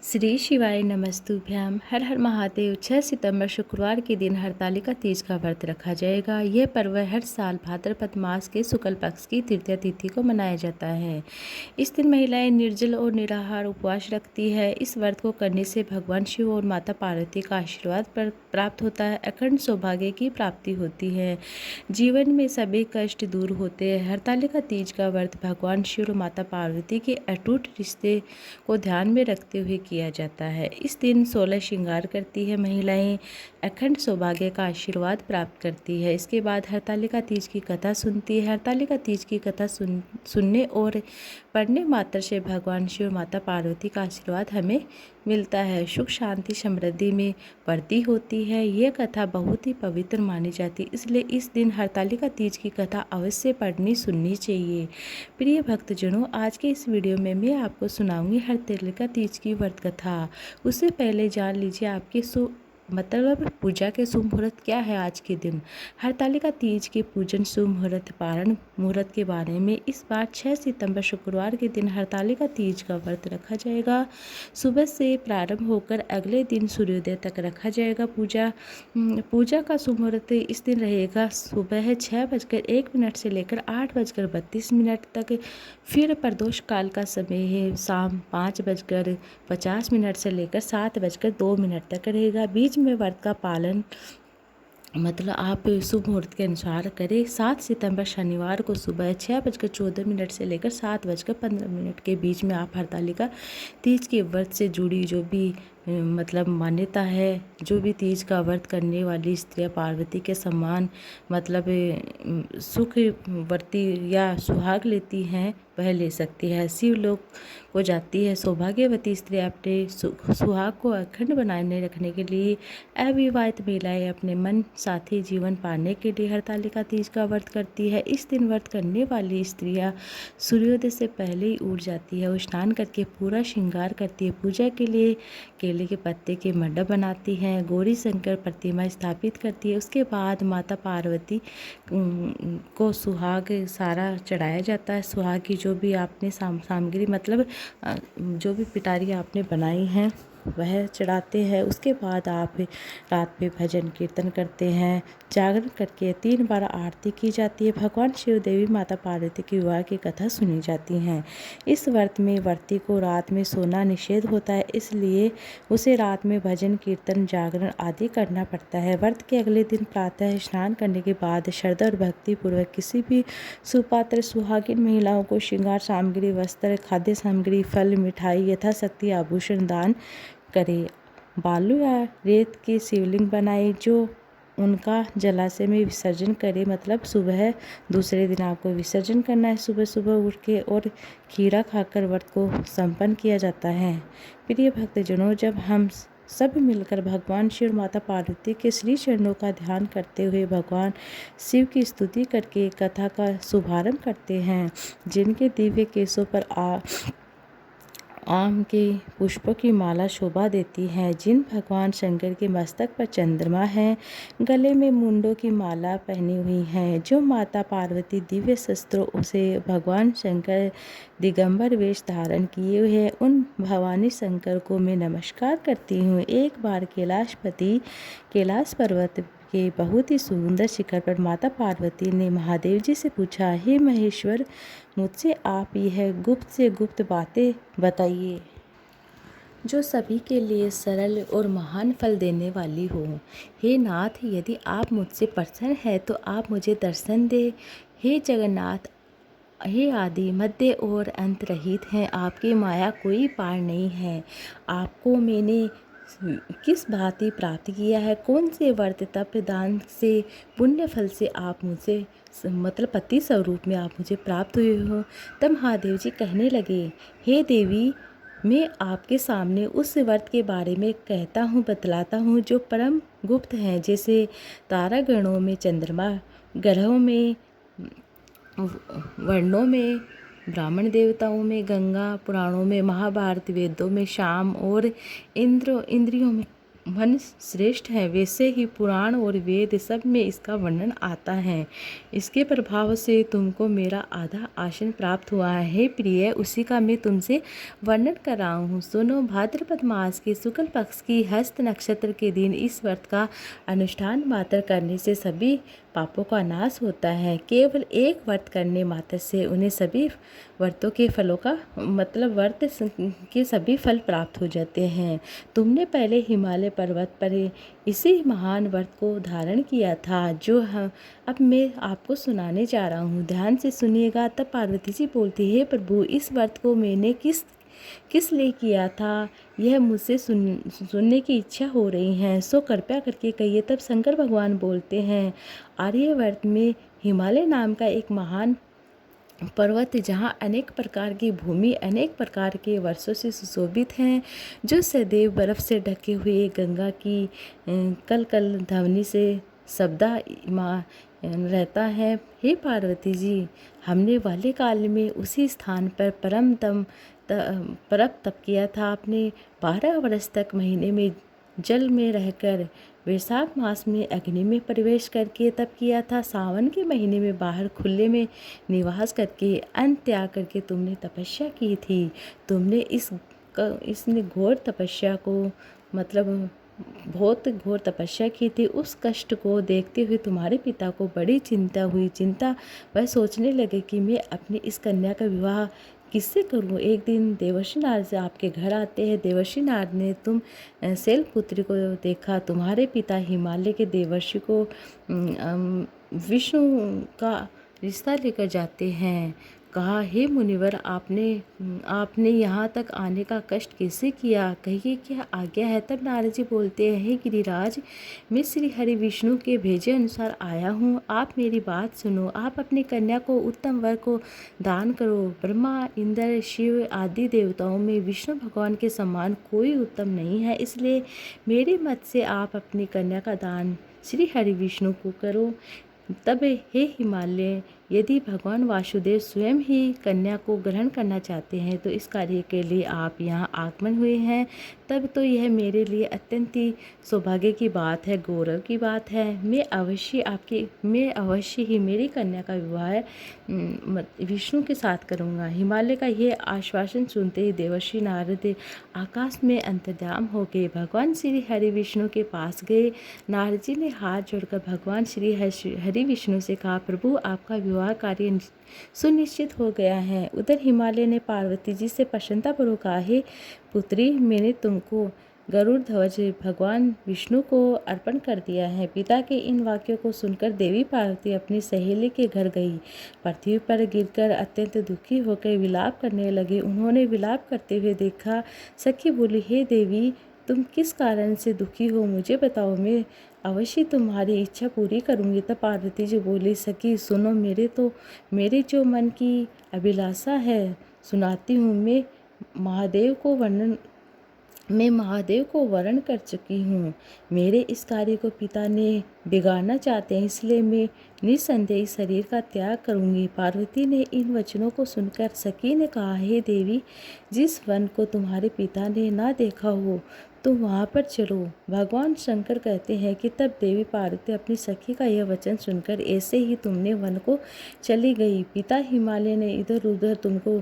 श्री शिवाय नमस्तुभ्याम। हर हर महादेव। 6 सितंबर शुक्रवार के दिन हरतालिका तीज का व्रत रखा जाएगा। यह पर्व हर साल भाद्रपद मास के शुक्ल पक्ष की तृतीया तिथि को मनाया जाता है। इस दिन महिलाएं निर्जल और निराहार उपवास रखती है। इस व्रत को करने से भगवान शिव और माता पार्वती का आशीर्वाद प्राप्त होता है। अखंड सौभाग्य की प्राप्ति होती है। जीवन में सभी कष्ट दूर होते हैं। हरतालिका तीज का व्रत भगवान शिव और माता पार्वती के अटूट रिश्ते को ध्यान में रखते हुए किया जाता है। इस दिन 16 श्रृंगार करती है महिलाएं, अखंड सौभाग्य का आशीर्वाद प्राप्त करती है। इसके बाद हरतालिका तीज की कथा सुनती है। हरतालिका तीज की कथा सुनने और पढ़ने मात्र से भगवान शिव माता पार्वती का आशीर्वाद हमें मिलता है। सुख शांति समृद्धि में वृद्धि होती है। यह कथा बहुत ही पवित्र मानी जाती है, इसलिए इस दिन हरतालिका तीज की कथा अवश्य पढ़नी सुननी चाहिए। प्रिय भक्तजनों, आज के इस वीडियो में मैं आपको सुनाऊंगी हरतालिका तीज की व्रत कथा। उससे पहले जान लीजिए आपके पूजा के शुभ मुहूर्त क्या है आज के दिन। हरतालिका तीज के पूजन शुभ मुहूर्त पारण मुहूर्त के बारे में इस बार 6 सितंबर शुक्रवार के दिन हरतालिका तीज का व्रत रखा जाएगा। सुबह से प्रारंभ होकर अगले दिन सूर्योदय तक रखा जाएगा। पूजा का शुभ मुहूर्त इस दिन रहेगा सुबह 6:01 से लेकर 8:32 तक। फिर प्रदोष काल का समय है शाम 5:50 से लेकर 7:02 तक रहेगा। बीच में व्रत का पालन आप शुभ मुहूर्त के अनुसार करें। 7 सितंबर शनिवार को सुबह 6:14 से लेकर 7:15 के बीच में आप हरतालिका तीज के व्रत से जुड़ी जो भी मान्यता है, जो भी तीज का व्रत करने वाली स्त्रियां पार्वती के समान सुख व्रती या सुहाग लेती हैं वह ले सकती है। शिव लोक को जाती है। सौभाग्यवती स्त्री अपने सुहाग को अखंड बनाए रखने के लिए अविवाहित महिलाएं अपने मन साथी जीवन पाने के लिए हरतालिका तीज का व्रत करती है। इस दिन व्रत करने वाली स्त्रियां सूर्योदय से पहले ही उठ जाती है और स्नान करके पूरा श्रृंगार करती है। पूजा के लिए केले के पत्ते के मंडप बनाती हैं, गौरी शंकर प्रतिमा स्थापित करती है। उसके बाद माता पार्वती को सुहाग सारा चढ़ाया जाता है। सुहाग की जो भी आपने सामग्री जो भी पिटारी आपने बनाई हैं वह चढ़ाते हैं। उसके बाद आप रात में भजन कीर्तन करते हैं। जागरण करके 3 बार आरती की जाती है। भगवान शिव देवी माता पार्वती के विवाह की कथा सुनी जाती हैं। इस व्रत में व्रती को रात में सोना निषेध होता है, इसलिए उसे रात में भजन कीर्तन जागरण आदि करना पड़ता है। व्रत के अगले दिन प्रातः स्नान करने के बाद श्रद्धा और भक्ति पूर्वक किसी भी सुपात्र सुहागिन महिलाओं को श्रृंगार सामग्री, वस्त्र, खाद्य सामग्री, फल, मिठाई यथाशक्ति आभूषण दान करे। बालू या रेत की शिवलिंग बनाए जो उनका जलाशय में विसर्जन करे। सुबह दूसरे दिन आपको विसर्जन करना है सुबह सुबह उठ के, और खीरा खाकर व्रत को संपन्न किया जाता है। प्रिय भक्तजनों, जब हम सब मिलकर भगवान शिव माता पार्वती के श्री चरणों का ध्यान करते हुए भगवान शिव की स्तुति करके कथा का शुभारंभ करते हैं, जिनके दिव्य केशों पर आम के पुष्पों की माला शोभा देती है, जिन भगवान शंकर के मस्तक पर चंद्रमा है, गले में मुंडों की माला पहनी हुई है, जो माता पार्वती दिव्य शस्त्रों से भगवान शंकर दिगंबर वेश धारण किए हुए हैं, उन भवानी शंकर को मैं नमस्कार करती हूँ। एक बार कैलाश पर्वत के बहुत ही सुंदर शिखर पर माता पार्वती ने महादेव जी से पूछा, हे महेश्वर, मुझसे आप यह गुप्त से गुप्त बातें बताइए जो सभी के लिए सरल और महान फल देने वाली हो। हे नाथ, यदि आप मुझसे प्रसन्न हैं तो आप मुझे दर्शन दे। हे जगन्नाथ, हे आदि मध्य और अंत रहित हैं, आपकी माया कोई पार नहीं है। आपको मैंने किस भांति प्राप्त किया है, कौन से व्रत तप दान से पुण्य फल से आप मुझे पति स्वरूप में आप मुझे प्राप्त हुए हो। तब महादेव जी कहने लगे, हे देवी, मैं आपके सामने उस व्रत के बारे में बतलाता हूँ जो परम गुप्त हैं, जैसे तारागणों में चंद्रमा, ग्रहों में, वर्णों में, ब्राह्मण देवताओं में, गंगा पुराणों में, महाभारत वेदों में, शाम और इंद्रियों में मन श्रेष्ठ है, वैसे ही पुराण और वेद सब में इसका वर्णन आता है। इसके प्रभाव से तुमको मेरा आधा आसन प्राप्त हुआ है। हे प्रिय, उसी का मैं तुमसे वर्णन कर रहा हूँ। सुनो, भाद्रपद मास के शुक्ल पक्ष की हस्त नक्षत्र के दिन इस व्रत का अनुष्ठान मात्र करने से सभी पापों का नाश होता है। केवल एक व्रत करने मात्र से उन्हें सभी व्रतों के फलों का मतलब व्रत के सभी फल प्राप्त हो जाते हैं। तुमने पहले हिमालय पर्वत पर इसी महान व्रत को धारण किया था, जो अब मैं आपको सुनाने जा रहा हूँ। ध्यान से सुनिएगा। तब पार्वती जी बोलती, हे प्रभु, इस व्रत को मैंने किस लिए किया था, यह मुझसे सुनने की इच्छा हो रही है, सो कृपया करके कहिए। तब शंकर भगवान बोलते हैं, आर्यवर्त में हिमालय नाम का एक महान पर्वत जहाँ अनेक प्रकार की भूमि अनेक प्रकार के वर्षों से सुशोभित हैं, जो सदैव बर्फ से ढके हुए गंगा की कल कल ध्वनि से शब्दा रहता है। हे पार्वती जी, हमने वाले काल में उसी स्थान पर परम तप किया था। आपने 12 वर्ष तक महीने में जल में रहकर, वैशाख मास में अग्नि में प्रवेश करके तप किया था। सावन के महीने में बाहर खुले में निवास करके अन्न त्याग करके तुमने तपस्या की थी। तुमने इसने घोर तपस्या को मतलब बहुत घोर तपस्या की थी। उस कष्ट को देखते हुए तुम्हारे पिता को बड़ी चिंता हुई। वह सोचने लगे कि मैं अपनी इस कन्या का विवाह किससे करूं। एक दिन देवर्षि नारद से आपके घर आते हैं। देवर्षि नारद ने तुम शैलपुत्री को देखा। तुम्हारे पिता हिमालय के देवर्षि को विष्णु का रिश्ता लेकर जाते हैं। कहा, हे मुनिवर, आपने यहाँ तक आने का कष्ट कैसे किया, कहिए क्या आज्ञा है। तब नारद जी बोलते हैं, हे गिरिराज, मैं श्री हरि विष्णु के भेजे अनुसार आया हूँ। आप मेरी बात सुनो। आप अपनी कन्या को उत्तम वर को दान करो। ब्रह्मा, इंद्र, शिव आदि देवताओं में विष्णु भगवान के समान कोई उत्तम नहीं है, इसलिए मेरे मत से आप अपनी कन्या का दान श्री हरि विष्णु को करो। तब हे हिमालय, यदि भगवान वासुदेव स्वयं ही कन्या को ग्रहण करना चाहते हैं तो इस कार्य के लिए आप यहाँ आगमन हुए हैं, तब तो यह मेरे लिए अत्यंत ही सौभाग्य की बात है, गौरव की बात है। मैं अवश्य ही मेरी कन्या का विवाह विष्णु के साथ करूँगा। हिमालय का यह आश्वासन सुनते ही देवर्षि नारद आकाश में अंतर्धान हो गए। भगवान श्री हरि विष्णु के पास गए। नारद जी ने हाथ जोड़कर भगवान श्री हरि विष्णु से कहा, प्रभु, आपका विवाह कार्य सुनिश्चित हो गया है। उधर हिमालय ने पार्वती जी से प्रसन्नतापूर्वक कहा, हे पुत्री, मैंने तुमको गरुड़ ध्वज भगवान विष्णु को अर्पण कर दिया है। पिता के इन वाक्यों को सुनकर देवी पार्वती अपनी सहेली के घर गई। पृथ्वी पर गिरकर अत्यंत दुखी होकर विलाप करने लगे। उन्होंने विलाप करते हुए देखा। सखी बोली, हे देवी, तुम किस कारण से दुखी हो, मुझे बताओ, मैं अवश्य तुम्हारी इच्छा पूरी करूंगी। तब पार्वती जी बोली, सखी सुनो, मेरे जो मन की अभिलाषा है सुनाती हूँ। मैं महादेव को वर्ण कर चुकी हूँ। मेरे इस कार्य को पिता ने बिगाड़ना चाहते हैं, इसलिए मैं निस्संदेह शरीर का त्याग करूँगी। पार्वती ने इन वचनों को सुनकर सखी ने कहा, हे देवी, जिस वन को तुम्हारे पिता ने ना देखा हो तुम वहाँ पर चलो। भगवान शंकर कहते हैं कि तब देवी पार्वती अपनी सखी का यह वचन सुनकर ऐसे ही तुमने वन को चली गई। पिता हिमालय ने इधर उधर तुमको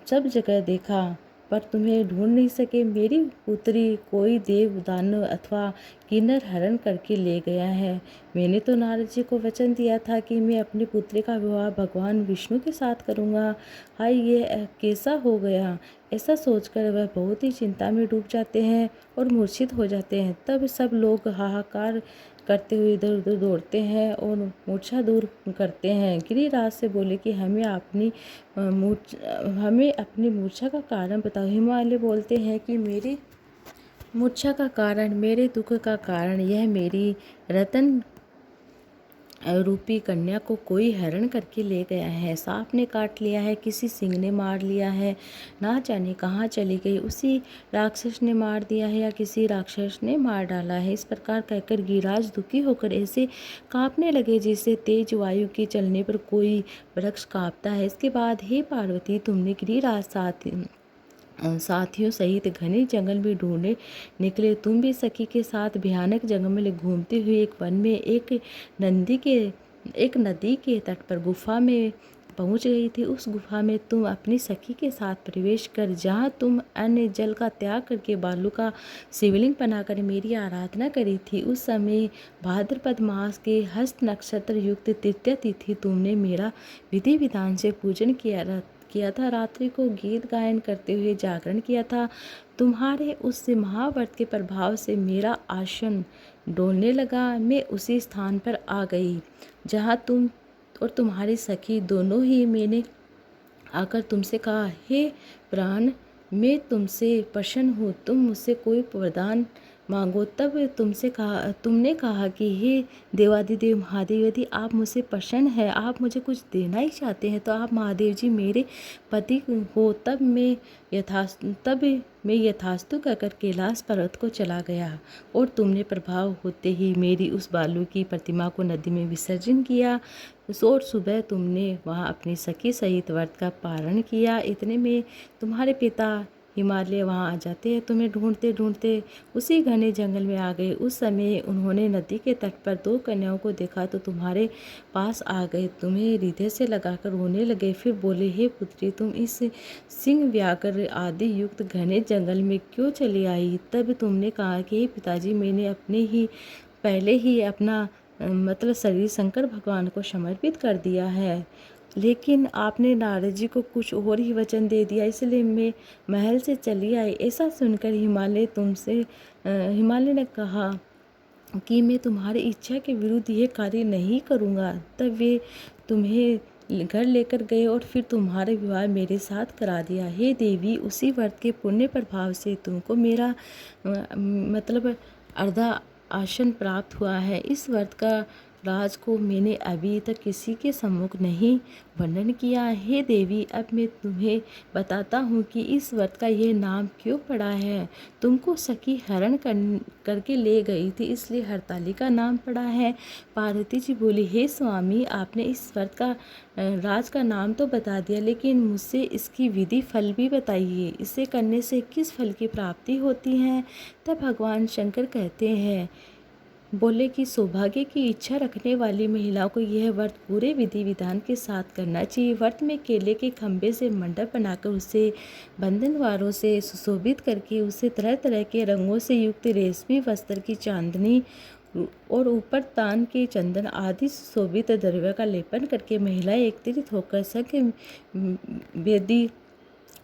सब जगह देखा पर तुम्हें ढूंढ नहीं सके। मेरी पुत्री कोई देव, दानव अथवा किन्नर हरण करके ले गया है। मैंने तो नारद जी को वचन दिया था कि मैं अपनी पुत्री का विवाह भगवान विष्णु के साथ करूंगा। हाय, ये कैसा हो गया। ऐसा सोचकर वह बहुत ही चिंता में डूब जाते हैं और मूर्छित हो जाते हैं। तब सब लोग हाहाकार करते हुए इधर उधर दौड़ते हैं और मूर्छा दूर करते हैं। गिरिराज से बोले कि हमें अपनी मूर्छा का कारण बताओ। हिमालय बोलते हैं कि मेरी मूर्छा का कारण, मेरे दुख का कारण यह मेरी रतन रूपी कन्या को कोई हरण करके ले गया है। सांप ने काट लिया है, किसी सिंह ने मार लिया है, ना जाने कहाँ चली गई। उसी राक्षस ने मार दिया है या किसी राक्षस ने मार डाला है। इस प्रकार कहकर गिरिराज दुखी होकर ऐसे कांपने लगे जैसे तेज वायु के चलने पर कोई वृक्ष कांपता है। इसके बाद, हे पार्वती, तुमने गिरिराज साथियों सहित घने जंगल में ढूंढने निकले। तुम भी सखी के साथ भयानक जंगल में घूमते हुए एक वन में एक नदी के तट पर गुफा में पहुंच गई थी। उस गुफा में तुम अपनी सखी के साथ प्रवेश कर जहां तुम अन्य जल का त्याग करके बालू का शिवलिंग बनाकर मेरी आराधना करी थी, उस समय भाद्रपद मास के हस्त नक्षत्र युक्त तृतीया तिथि तुमने मेरा विधि विधान से पूजन किया था। रात्रि को गीत गायन करते हुए जागरण किया था। तुम्हारे उस महाव्रत के प्रभाव से मेरा आसन डोलने लगा। मैं उसी स्थान पर आ गई जहाँ तुम और तुम्हारी सखी दोनों ही। मैंने आकर तुमसे कहा, हे प्राण, मैं तुमसे प्रसन्न हूँ, तुम मुझसे कोई वरदान मांगो। तब तुमने कहा कि हे देवादिदेव महादेव, यदि आप मुझसे प्रसन्न हैं, आप मुझे कुछ देना ही चाहते हैं, तो आप महादेव जी मेरे पति हो। तब मैं यथास्तु कहकर कैलाश पर्वत को चला गया और तुमने प्रभाव होते ही मेरी उस बालू की प्रतिमा को नदी में विसर्जन किया। और सुबह तुमने वहाँ अपनी सखी सहित व्रत का पारण किया। इतने में तुम्हारे पिता हिमालय वहाँ आ जाते हैं। तुम्हें ढूंढते ढूंढते उसी घने जंगल में आ गए। उस समय उन्होंने नदी के तट पर 2 कन्याओं को देखा तो तुम्हारे पास आ गए, तुम्हें हृदय से लगाकर रोने लगे। फिर बोले, हे पुत्री, तुम इस सिंह व्याघ्र आदि युक्त घने जंगल में क्यों चली आई? तब तुमने कहा कि हे पिताजी, मैंने पहले ही अपना शरीर शंकर भगवान को समर्पित कर दिया है, लेकिन आपने नारद जी को कुछ और ही वचन दे दिया, इसलिए मैं महल से चली आई। ऐसा सुनकर हिमालय ने कहा कि मैं तुम्हारी इच्छा के विरुद्ध ये कार्य नहीं करूँगा। तब वे तुम्हें घर लेकर गए और फिर तुम्हारा विवाह मेरे साथ करा दिया। हे देवी, उसी व्रत के पुण्य प्रभाव से तुमको मेरा अर्धा आसन प्राप्त हुआ है। इस व्रत का राज को मैंने अभी तक किसी के सम्मुख नहीं वर्णन किया। हे देवी, अब मैं तुम्हें बताता हूँ कि इस व्रत का यह नाम क्यों पड़ा है। तुमको सखी हरण करके ले गई थी, इसलिए हरतालिका नाम पड़ा है। पार्वती जी बोली, हे स्वामी, आपने इस व्रत का राज का नाम तो बता दिया, लेकिन मुझसे इसकी विधि फल भी बताइए। इसे करने से किस फल की प्राप्ति होती है? तब भगवान शंकर कहते हैं, बोले कि सौभाग्य की इच्छा रखने वाली महिलाओं को यह व्रत पूरे विधि विधान के साथ करना चाहिए। व्रत में केले के खंभे से मंडप बनाकर उसे बंधनवारों से सुशोभित करके उसे तरह तरह के रंगों से युक्त रेशमी वस्त्र की चांदनी और ऊपर तान के चंदन आदि सुशोभित द्रव्य का लेपन करके महिलाएं एकत्रित होकर शंख, वेदी,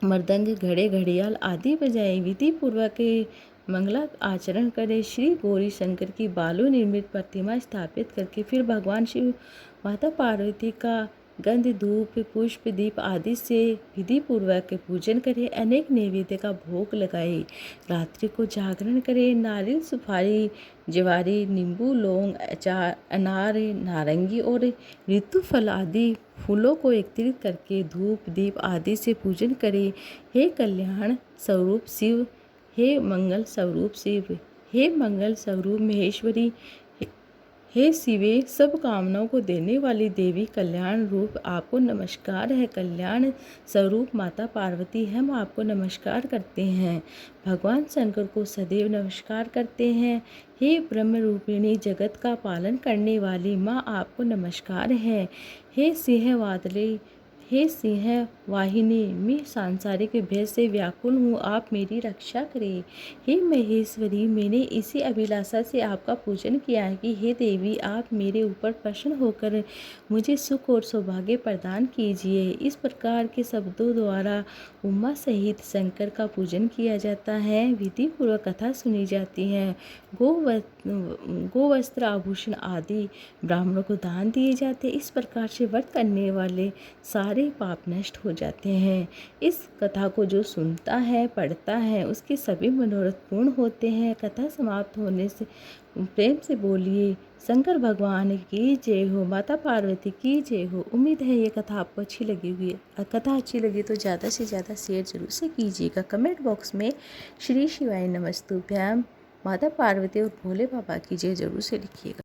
मृदंग, घड़े, घड़ियाल आदि बजाएं, विधि पूर्वक मंगला आचरण करें। श्री गौरी शंकर की बालू निर्मित प्रतिमा स्थापित करके फिर भगवान शिव, माता पार्वती का गंध, धूप, पुष्प, दीप आदि से विधि पूर्वक पूजन करें। अनेक नैवेद्य का भोग लगाए। रात्रि को जागरण करें। नारियल, सुपारी, ज्वारी, नींबू, लौंग, अचार, अनार, नारंगी और ऋतु फल आदि फूलों को एकत्रित करके धूप, दीप आदि से पूजन करें। हे कल्याण स्वरूप शिव, हे मंगल स्वरूप शिव, हे मंगल स्वरूप महेश्वरी, हे शिवे, सब कामनाओं को देने वाली देवी, कल्याण रूप आपको नमस्कार है। कल्याण स्वरूप माता पार्वती, हम आपको नमस्कार करते हैं। भगवान शंकर को सदैव नमस्कार करते हैं। हे ब्रह्म रूपिणी, जगत का पालन करने वाली माँ, आपको नमस्कार है। हे सिंह वाहिनी, मैं सांसारिक भय से व्याकुल हूँ, आप मेरी रक्षा करें। हे महेश्वरी, मैंने इसी अभिलाषा से आपका पूजन किया है कि हे देवी, आप मेरे ऊपर प्रसन्न होकर मुझे सुख और सौभाग्य प्रदान कीजिए। इस प्रकार के शब्दों द्वारा उमा सहित शंकर का पूजन किया जाता है। विधि पूर्वक कथा सुनी जाती है। गोवस्त्र, आभूषण आदि ब्राह्मणों को दान दिए जाते हैं। इस प्रकार से व्रत करने वाले सारे पाप नष्ट हो जाते हैं। इस कथा को जो सुनता है, पढ़ता है, उसके सभी मनोरथ पूर्ण होते हैं। कथा समाप्त होने से प्रेम से बोलिए, शंकर भगवान की जय हो, माता पार्वती की जय हो। उम्मीद है ये कथा आपको अच्छी लगी हुई है। कथा अच्छी लगी तो ज़्यादा से ज़्यादा शेयर जरूर से कीजिएगा। कमेंट बॉक्स में श्री शिवाय नमस्तुभ्याम, माता पार्वती और भोले बाबा की जय जरूर से लिखिएगा।